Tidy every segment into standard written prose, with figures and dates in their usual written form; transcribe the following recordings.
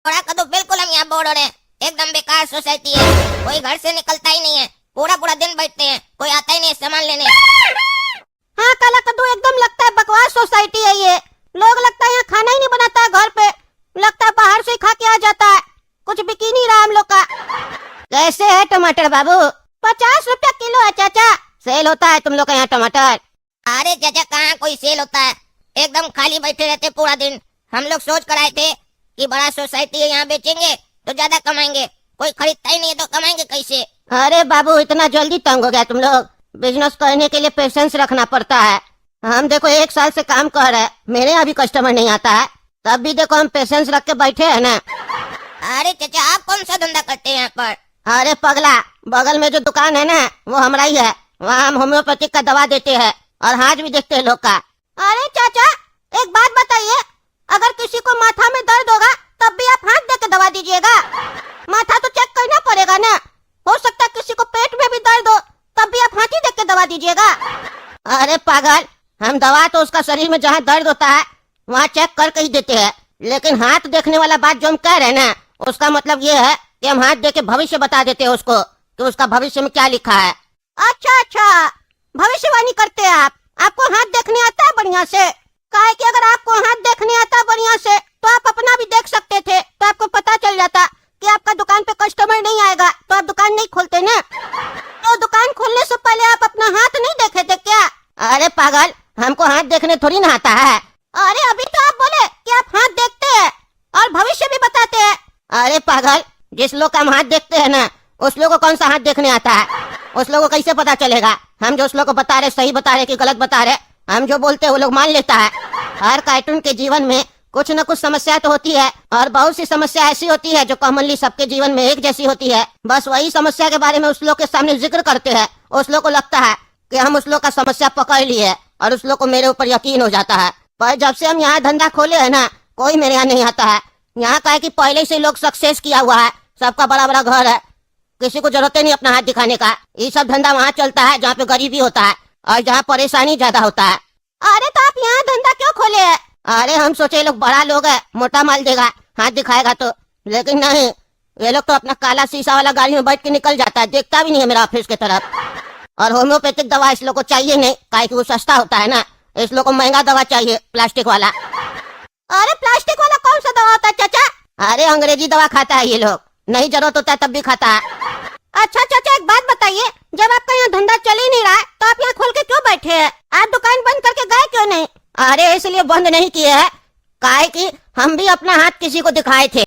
थोड़ा का तो बिल्कुल हम यहाँ बोर्ड हो रहे हैं। एकदम बेकार सोसाइटी है, कोई घर से निकलता ही नहीं है, पूरा पूरा दिन बैठते हैं, कोई आता ही नहीं है सामान लेने। हाँ काला कद्दू, एकदम लगता है बकवास सोसाइटी है ये। लोग लगता है यहाँ खाना ही नहीं बनाता है घर पे, लगता है बाहर से ही खा के आ जाता है। कुछ बिक ही नहीं रहा हम लोग का। कैसे है टमाटर बाबू? 50 रुपया किलो है चाचा। सेल होता है तुम लोग का यहाँ टमाटर? अरे चाचा कहाँ कोई सेल होता है, एकदम खाली बैठे रहते पूरा दिन। हम लोग सोच कर आए थे कि बड़ा सोसाइटी है, यहाँ बेचेंगे तो ज्यादा कमाएंगे, कोई खरीदता ही नहीं है तो कमाएंगे कैसे। अरे बाबू इतना जल्दी तंग हो गया तुम लोग? बिजनेस करने के लिए पेशेंस रखना पड़ता है। हम देखो 1 साल से काम कर रहे हैं, मेरे यहाँ भी कस्टमर नहीं आता है, तब भी देखो हम पेशेंस रख के बैठे हैं ना। अरे चाचा आप कौन सा धंधा करते हैं यहाँ पर? अरे पगला, बगल में जो दुकान है ना वो हमारा ही है, वहाँ हम होम्योपैथिक का दवा देते हैं और हाथ भी देखते हैं लोग का। अरे चाचा एक बात बताइए, अगर किसी को माथा में दर्द होगा तब भी आप हाथ दे के दवा दीजिएगा? माथा तो चेक करना पड़ेगा ना, हो सकता है किसी को पेट में भी दर्द हो तब भी आप हाथ ही देख के दवा दीजिएगा? अरे पागल, हम दवा तो उसका शरीर में जहाँ दर्द होता है वहाँ चेक करके ही देते हैं, लेकिन हाथ देखने वाला बात जो हम कह रहे हैं ना, उसका मतलब ये है कि हम हाथ देके भविष्य बता देते हैं उसको कि उसका भविष्य में क्या लिखा है। अच्छा अच्छा, भविष्यवाणी करते हैं आप? आपको हाथ देखने आता है बढ़िया से? काहे कि अगर आपको हाथ देखने आता है बढ़िया से तो आप अपना भी देख सकते थे, तो आपको पता चल जाता कि आपका दुकान पे कस्टमर नहीं आएगा तो आप दुकान नहीं खोलते ना। तो दुकान खोलने से पहले आप अपना हाथ नहीं देखे थे क्या? अरे पागल, हमको हाथ देखने थोड़ी ना आता है। अरे अभी तो आप बोले कि आप हाथ देखते हैं और भविष्य भी बताते हैं। अरे पागल, जिस लोग का हम हाथ देखते हैं ना उस लोग को कौन सा हाथ देखने आता है? उस लोग को कैसे पता चलेगा हम जो उस लोग को बता रहे सही बता रहे कि गलत बता रहे? हम जो बोलते हैं वो लोग मान लेता है। हर कार्टून के जीवन में कुछ न कुछ समस्या तो होती है, और बहुत सी समस्या ऐसी होती है जो कॉमनली सबके जीवन में एक जैसी होती है। बस वही समस्या के बारे में उस लोग के सामने जिक्र करते हैं, उस लोग को लगता है कि हम उस लोग का समस्या पकड़ लिए और उस लोग को मेरे ऊपर यकीन हो जाता है। पर जब से हम यहाँ धंधा खोले है ना, कोई मेरे यहाँ नहीं आता है। यहाँ का है कि पहले से लोग सक्सेस किया हुआ है, सबका बड़ा बड़ा घर है, किसी को जरूरत नहीं अपना हाथ दिखाने का। ये सब धंधा वहाँ चलता है जहाँ पे गरीबी होता है और जहाँ परेशानी ज्यादा होता है। अरे तो आप यहाँ धंधा क्यों खोले है? अरे हम सोचे लोग बड़ा लोग है, मोटा माल देगा, हाथ दिखाएगा तो, लेकिन नहीं, ये लोग तो अपना काला शीशा वाला गाड़ी में बैठ के निकल जाता है, देखता भी नहीं है मेरा ऑफिस की तरफ। और होम्योपैथिक दवा इस लोग को चाहिए नहीं, काहे कि वो सस्ता होता है ना, इस लोग को महंगा दवा चाहिए, प्लास्टिक वाला। अरे प्लास्टिक वाला कौन सा दवा होता है चाचा? अरे अंग्रेजी दवा खाता है ये लोग, नहीं जरूरत होता है तब भी खाता है। अच्छा चाचा एक बात बताइए, जब आपका यहाँ धंधा चल ही नहीं रहा है तो आप यहाँ खोल के क्यों बैठे हैं? आप दुकान बंद करके गए क्यों नहीं? अरे इसलिए बंद नहीं किए है, काहे कि हम भी अपना हाथ किसी को दिखाए थे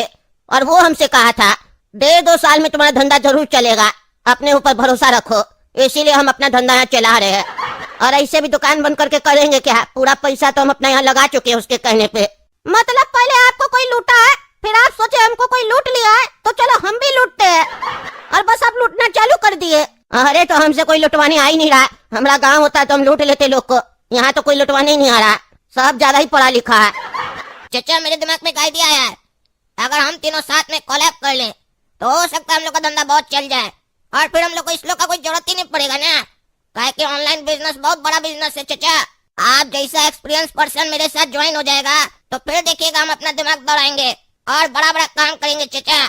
और वो हमसे कहा था 1.5-2 साल में तुम्हारा धंधा जरूर चलेगा, अपने ऊपर भरोसा रखो। इसीलिए हम अपना धंधा यहाँ चला रहे हैं, और ऐसे भी दुकान बंद करके करेंगे क्या? पूरा पैसा तो हम अपना यहाँ लगा चुके हैं उसके कहने पे। मतलब पहले आपको कोई लूटा है, फिर आप सोचे हमको कोई लूट लिया है तो चलो हम भी लूटते हैं, और बस आप लूटना चालू कर दिए। अरे तो हमसे कोई लुटवाने आ ही नहीं रहा, हमारा गांव होता है तो हम लूट लेते लोग को, यहाँ तो कोई लुटवाने ही नहीं आ रहा, सब ज्यादा ही पढ़ा लिखा है। चाचा मेरे दिमाग में एक आइडिया आया है, अगर हम तीनों साथ में कोलैब कर लें तो हो सकता है हम लोग का धंधा बहुत चल जाए, और फिर हम लोग को इस लोग का कोई जरूरत ही नहीं पड़ेगा ना, काहे कि ऑनलाइन बिजनेस बहुत बड़ा बिजनेस है। चाचा आप जैसा एक्सपीरियंस पर्सन मेरे साथ ज्वाइन हो जाएगा तो फिर देखिएगा हम अपना दिमाग दौड़ाएंगे और बड़ा बड़ा काम करेंगे चाचा,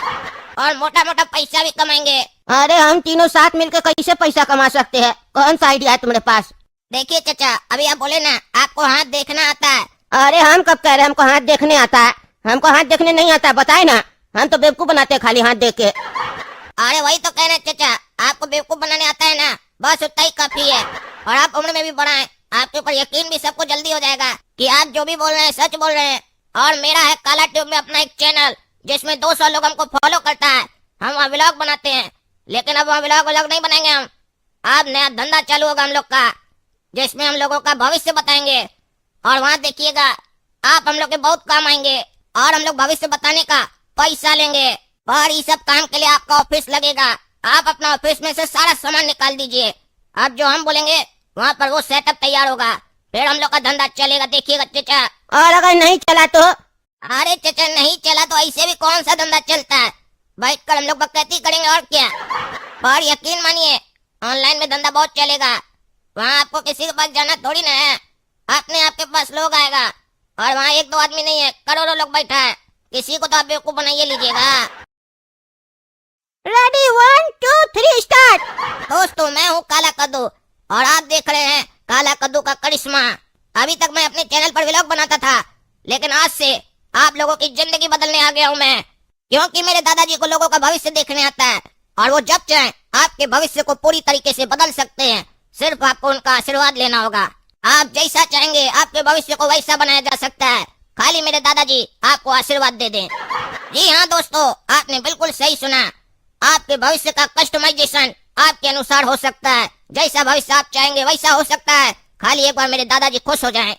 और मोटा मोटा पैसा भी कमाएंगे। अरे हम तीनों साथ मिलकर कैसे पैसा कमा सकते हैं? कौन सा आइडिया है तुम्हारे पास? देखिए चाचा, अभी आप बोले ना आपको हाथ देखना आता है। अरे हम कब कह रहे हैं हमको हाथ देखने आता है? हमको हाथ देखने नहीं आता, बताए ना, हम तो बेवकूफ बनाते हैं खाली हाथ देख के। अरे वही तो कह रहे हैं चाचा, आपको बेवकूफ बनाने आता है ना, बस उतना ही काफी है। और आप उम्र में भी बड़ा है, आपके ऊपर यकीन भी सबको जल्दी हो जाएगा कि आप जो भी बोल रहे हैं सच बोल रहे हैं। और मेरा है काला ट्यूब में अपना एक चैनल जिसमें 200 लोग हमको फॉलो करता है, हम वहाँ व्लॉग बनाते हैं, लेकिन अब वहाँ व्लॉग नहीं बनाएंगे हम, अब नया धंधा चालू होगा हम लोग का जिसमें हम लोगों का भविष्य बताएंगे, और वहाँ देखिएगा आप हम लोग के बहुत काम आएंगे, और हम लोग भविष्य बताने का पैसा लेंगे। और ये सब काम के लिए आपका ऑफिस लगेगा, आप अपना ऑफिस में से सारा सामान निकाल दीजिए, अब जो हम बोलेंगे वहाँ पर वो सेटअप तैयार होगा, फिर हम लोग का धंधा चलेगा, देखिएगा चाचा। और अगर नहीं चला तो? अरे चाचा नहीं चला तो ऐसे भी कौन सा धंधा चलता है, बैठ कर हम लोग बकैती करेंगे और क्या। और यकीन मानिए ऑनलाइन में धंधा बहुत चलेगा, वहाँ आपको किसी के पास जाना थोड़ी ना है, अपने आपके पास लोग आएगा, और वहाँ 1-2 आदमी नहीं है, करोड़ों लोग बैठा है, किसी को तो आप बेवकूफ बनाइए लीजिएगा। Ready 1 2 3 start. दोस्तों मैं हूँ काला कद्दू और आप देख रहे हैं काला कद्दू का करिश्मा। अभी तक मैं अपने चैनल पर व्लॉग बनाता था, लेकिन आज से आप लोगों की जिंदगी बदलने आ गया हूँ मैं, क्योंकि मेरे दादाजी को लोगों का भविष्य देखने आता है और वो जब चाहे आपके भविष्य को पूरी तरीके से बदल सकते हैं। सिर्फ आपको उनका आशीर्वाद लेना होगा। आप जैसा चाहेंगे आपके भविष्य को वैसा बनाया जा सकता है, खाली मेरे दादाजी आपको आशीर्वाद दे दें। जी हाँ दोस्तों, आपने बिल्कुल सही सुना। आपके भविष्य का कस्टमाइजेशन आपके अनुसार हो सकता है। जैसा भविष्य आप चाहेंगे वैसा हो सकता है, खाली एक बार मेरे दादाजी खुश हो जाएं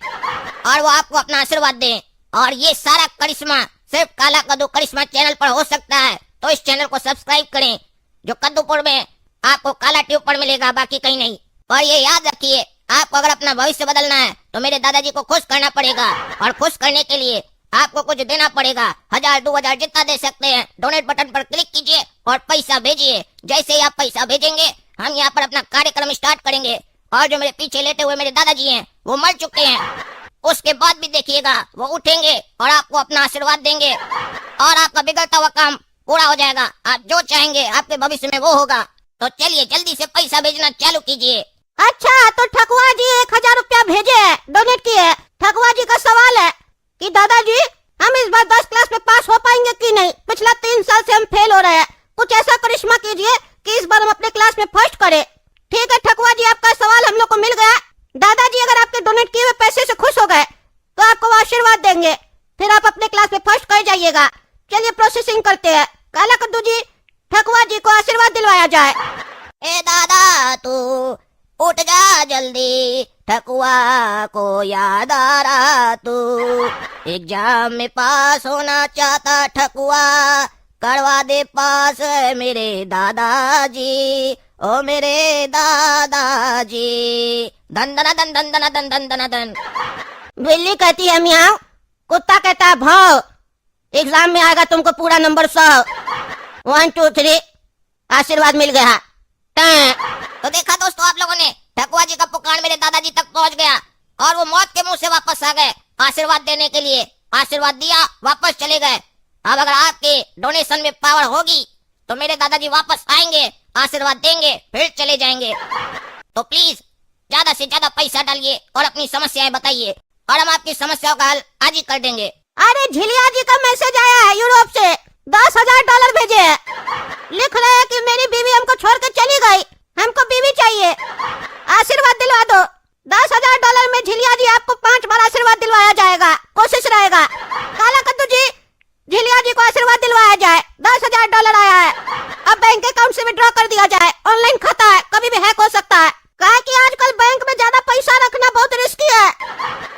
और वो आपको अपना आशीर्वाद दें। और ये सारा करिश्मा सिर्फ काला कद्दू करिश्मा चैनल पर हो सकता है, तो इस चैनल को सब्सक्राइब करें जो कद्दूपुर में आपको काला ट्यूब पर मिलेगा, बाकी कहीं नहीं। और ये याद रखिए, आपको अगर अपना भविष्य बदलना है तो मेरे दादाजी को खुश करना पड़ेगा, और खुश करने के लिए आपको कुछ देना पड़ेगा। 1000 2000 जितना दे सकते हैं, डोनेट बटन पर क्लिक कीजिए और पैसा भेजिए। जैसे ही आप पैसा भेजेंगे हम यहाँ पर अपना कार्यक्रम स्टार्ट करेंगे। और जो मेरे पीछे लेटे हुए मेरे दादाजी हैं वो मर चुके हैं, उसके बाद भी देखिएगा वो उठेंगे और आपको अपना आशीर्वाद देंगे और आपका बिगड़ता हुआ काम पूरा हो जाएगा। आप जो चाहेंगे आपके भविष्य में वो होगा। तो चलिए जल्दी से पैसा भेजना चालू कीजिए। अच्छा, तो ठकुआ जी 1000 रुपया भेजे है, डोनेट किए। ठकुआ जी का सवाल है कि दादाजी हम इस बार 10 क्लास में पास हो पाएंगे कि नहीं? पिछला 3 साल से हम फेल हो रहे हैं। कुछ ऐसा करिश्मा कीजिए कि इस बार हम अपने क्लास में फर्स्ट करें। ठीक है ठकुआ जी, आपका सवाल हम लोग को मिल गया। दादाजी अगर आपके डोनेट किए हुए पैसे से खुश हो गए तो आपको आशीर्वाद देंगे, फिर आप अपने क्लास में फर्स्ट कर जाइएगा। चलिए प्रोसेसिंग करते हैं। काला कद्दू जी, ठकुआ जी को आशीर्वाद दिलवाया जाए। ए दादा तू उठ जा जल्दी, ठकुआ को याद आ रहा तू। एग्जाम में पास होना चाहता ठकुआ, करवा दे पास मेरे दादाजी, ओ मेरे दादाजी। धन धना धन धन धना धन धन धना धन। बिल्ली कहती है मियाँ, कुत्ता कहता है भाव। एग्जाम में आएगा तुमको पूरा नंबर 100। 1 2 3 आशीर्वाद मिल गया। तो देखा दोस्तों, आप लोगों ने ठकुआ जी का पुकार मेरे दादाजी तक पहुंच गया और वो मौत के मुंह से वापस आ गए आशीर्वाद देने के लिए। आशीर्वाद दिया, वापस चले गए। अब अगर आपके डोनेशन में पावर होगी तो मेरे दादाजी वापस आएंगे, आशीर्वाद देंगे, फिर चले जाएंगे। तो प्लीज ज्यादा से ज्यादा पैसा डालिए और अपनी समस्याएं बताइए और हम आपकी समस्याओं का हल आज ही कर देंगे। अरे झिलिया जी का मैसेज आया है यूरोप से, $10,000 भेजे है। लिख रहे हैं कि मेरी बीवी हमको छोड़ के चली गई, हमको बीवी चाहिए, आशीर्वाद दिलवा दो। $10,000 में झिलिया जी आपको 5 बार आशीर्वाद दिलवाया जाएगा, कोशिश रहेगा। काला कद्दू जी, झिलिया जी को आशीर्वाद दिलवाया जाए। $10,000 आया है, अब बैंक अकाउंट से विड्रॉ कर दिया जाए। ऑनलाइन खाता है, कभी भी हैक हो सकता है। कहा कि आजकल बैंक में ज्यादा पैसा रखना बहुत रिस्की है।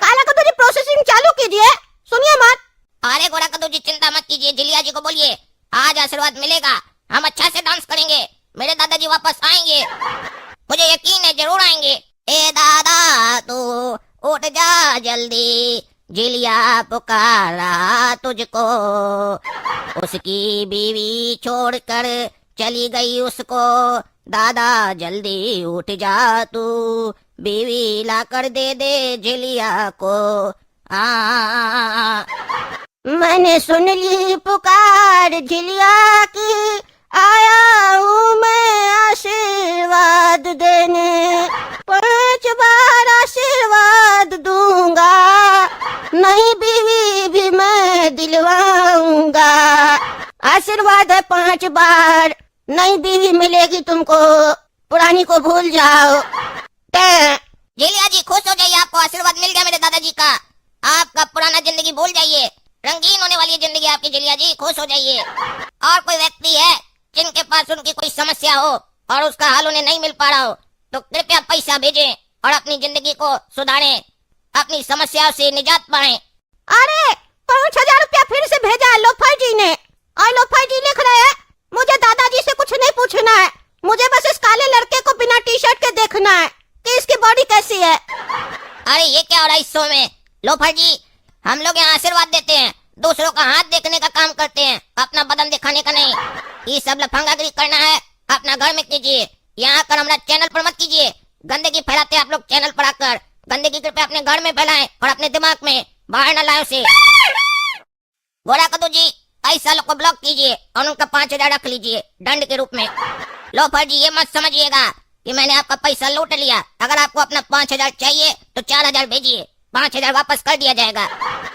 काला कद्दू जी प्रोसेसिंग चालू कीजिए, सुनिए मत। अरे गोरा कद्दू जी चिंता मत कीजिए, झिलिया जी को बोलिए आज आशीर्वाद मिलेगा, हम अच्छा से डांस करेंगे, मेरे दादाजी वापस आएंगे, मुझे यकीन है जरूर आएंगे। ए दादा तू उठ जा जल्दी, झिलिया पुकारा तुझको, उसकी बीवी छोड़कर चली गई उसको, दादा जल्दी उठ जा तू, बीवी लाकर दे दे झिलिया को। मैंने सुन ली पुकार झिलिया की, आया हूँ मैं आशीर्वाद देने। 5 बार आशीर्वाद दूंगा, नई बीवी भी मैं दिलवाऊंगा। आशीर्वाद है 5 बार, नई बीवी मिलेगी तुमको, पुरानी को भूल जाओ। झिलिया जी खुश हो जाइए, आपको आशीर्वाद मिल गया मेरे दादाजी का। आपका पुराना जिंदगी भूल जाइए, रंगीन होने वाली जिंदगी आपकी। झिलिया जी खुश हो जाइए। और कोई व्यक्ति है जिनके पास उनकी कोई समस्या हो और उसका हल उन्हें नहीं मिल पा रहा हो तो कृपया पैसा भेजें और अपनी जिंदगी को सुधारें, अपनी समस्याओं से निजात पाएं। अरे 5000 रुपया फिर से भेजा है लोफाई जी ने, और लोफाई जी लिख रहे हैं मुझे दादाजी से कुछ नहीं पूछना है, मुझे बस इस काले लड़के को बिना टी-शर्ट के देखना है कि इसकी बॉडी कैसी है। अरे ये क्या हो रहा है इस शो में? लोफर जी, हम लोग यहाँ आशीर्वाद देते हैं, दूसरों का हाथ देखने का काम करते हैं, अपना बदन दिखाने का नहीं। ये सब लफंगागिरी करना है अपना घर में कीजिए, यहाँ आकर हमारा चैनल पर मत कीजिए। गंदगी फैलाते हैं आप लोग चैनल पर आकर, गंदगी कृपया अपने घर में फैलाएं और अपने दिमाग में बाहर न लाएं उसे। गोरा कद्दू जी, सालों को ब्लॉक कीजिए और उनका 5,000 रख लीजिए दंड के रूप में। लोफर जी, ये मत समझिएगा कि मैंने आपका पैसा लूट लिया। अगर आपको अपना 5,000 चाहिए तो 4,000 भेजिए, 5,000 वापस कर दिया जाएगा।